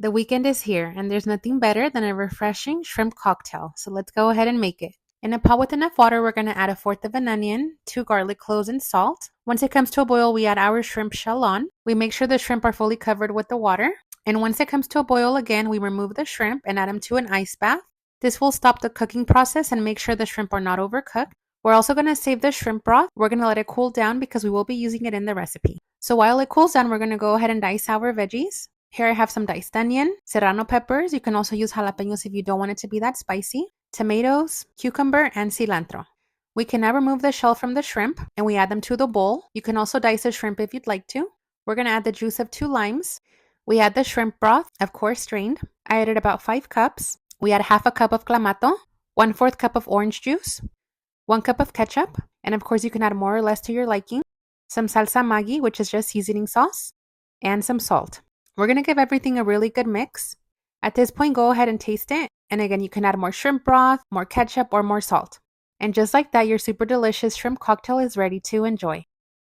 The weekend is here, and there's nothing better than a refreshing shrimp cocktail. So let's go ahead and make it. In a pot with enough water, we're going to add a fourth of an onion, 2 garlic cloves, and salt. Once it comes to a boil, we add our shrimp shell on. We make sure the shrimp are fully covered with the water. And once it comes to a boil again, we remove the shrimp and add them to an ice bath. This will stop the cooking process and make sure the shrimp are not overcooked. We're also going to save the shrimp broth. We're going to let it cool down because we will be using it in the recipe. So while it cools down, we're going to go ahead and dice our veggies. Here I have some diced onion, serrano peppers. You can also use jalapeños if you don't want it to be that spicy. Tomatoes, cucumber, and cilantro. We can now remove the shell from the shrimp and we add them to the bowl. You can also dice the shrimp if you'd like to. We're going to add the juice of 2 limes. We add the shrimp broth, of course strained. I added about 5 cups. We add half a cup of clamato, 1/4 cup of orange juice, 1 cup of ketchup, and of course you can add more or less to your liking, some salsa Maggi, which is just seasoning sauce, and some salt. We're going to give everything a really good mix. At this point, go ahead and taste it. And again, you can add more shrimp broth, more ketchup, or more salt. And just like that, your super delicious shrimp cocktail is ready to enjoy.